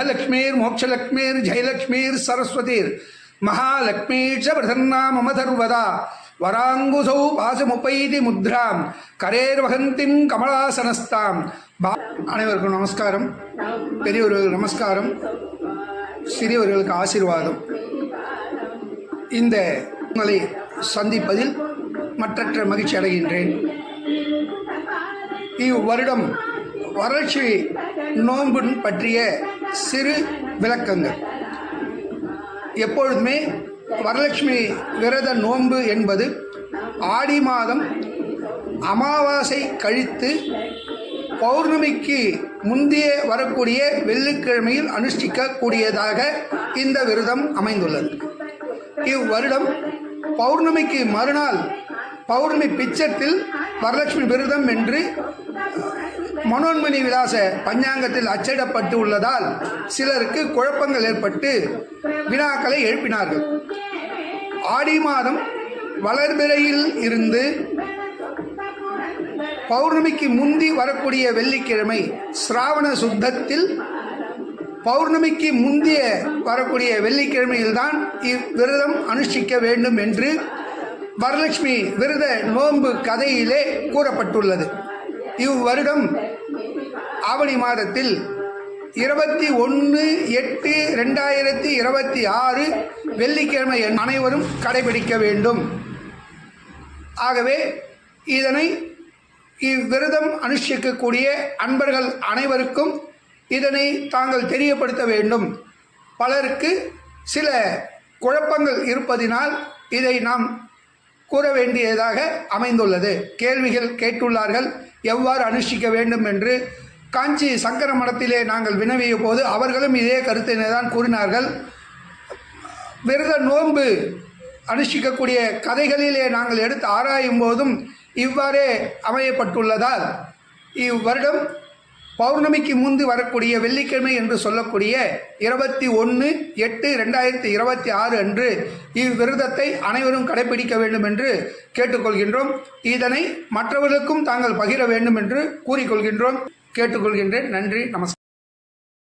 गृहलक्ष्मीर् मोक्षलक्ष्मीर् जयलक्ष्मीर् सरस्वतीर् महालक्ष्मीर् च प्रसन्नाममधर्वदा वरांगुसौ पासमुपैति मुद्रां करेर्वहन्तीं कमलासनस्तां அனைவருக்கும் நமஸ்காரம். பெரியவர்களுக்கு நமஸ்காரம், சிறியவர்களுக்கு ஆசீர்வாதம். இந்த உங்களை சந்திப்பதில் மற்றற்ற மகிழ்ச்சி அடைகின்றேன். இவ்வருடம் வறட்சி நோன்பு பற்றிய சிறு விளக்கங்கள். எப்பொழுதுமே வரலட்சுமி விரத நோன்பு என்பது ஆடி மாதம் அமாவாசை கழித்து பௌர்ணமிக்கு முந்தைய வரக்கூடிய வெள்ளிக்கிழமையில் அனுஷ்டிக்கக்கூடியதாக இந்த விரதம் அமைந்துள்ளது. இவ்வருடம் பௌர்ணமிக்கு மறுநாள் பௌர்ணமி பிச்சத்தில் வரலட்சுமி விரதம் என்று மனோன்மணி விலாச பஞ்சாங்கத்தில் அச்சிடப்பட்டு உள்ளதால் சிலருக்கு குழப்பங்கள் ஏற்பட்டு வினாக்களை எழுப்பினார்கள். ஆடி மாதம் வளர்பிறையில் இருந்து பௌர்ணமிக்கு முந்தி வரக்கூடிய வெள்ளிக்கிழமை சிராவண சுத்தத்தில் பௌர்ணமிக்கு முந்திய வரக்கூடிய வெள்ளிக்கிழமையில்தான் இவ்விரதம் அனுஷ்டிக்க வேண்டும் என்று வரலட்சுமி விரத நோன்பு கதையிலே கூறப்பட்டுள்ளது. இவ்வருடம் ஆவணி மாதத்தில் 21/8/2026 வெள்ளிக்கிழமை அனைவரும் கடைபிடிக்க வேண்டும். ஆகவே இதனை இவ்விரதம் அனுஷ்டிக்கக்கூடிய அன்பர்கள் அனைவருக்கும் இதனை தாங்கள் தெரியப்படுத்த வேண்டும். பலருக்கு சில குழப்பங்கள் இருப்பதினால் இதை நாம் கூற வேண்டியதாக அமைந்துள்ளது. கேள்விகள் கேட்டுள்ளார்கள், எவ்வாறு அனுஷ்டிக்க வேண்டும் என்று. காஞ்சி சங்கர மடத்திலே நாங்கள் வினவிய போது அவர்களும் இதே கருத்தினை தான் கூறினார்கள். விரத நோன்பு அனுஷ்டிக்கக்கூடிய கதைகளிலே நாங்கள் எடுத்து ஆராயும் போதும் இவ்வாறே அமையப்பட்டுள்ளதால் இவ்வருடம் பௌர்ணமிக்கு முந்தி வரக்கூடிய வெள்ளிக்கிழமை என்று சொல்லக்கூடிய 21/8/2026 அன்று இவ்விரதத்தை அனைவரும் கடைபிடிக்க வேண்டும் என்று கேட்டுக்கொள்கின்றோம். இதனை மற்றவர்களுக்கும் தாங்கள் பகிர வேண்டும் என்று கூறிக்கொள்கின்றோம், கேட்டுக்கொள்கின்றேன். நன்றி, நமஸ்காரம்.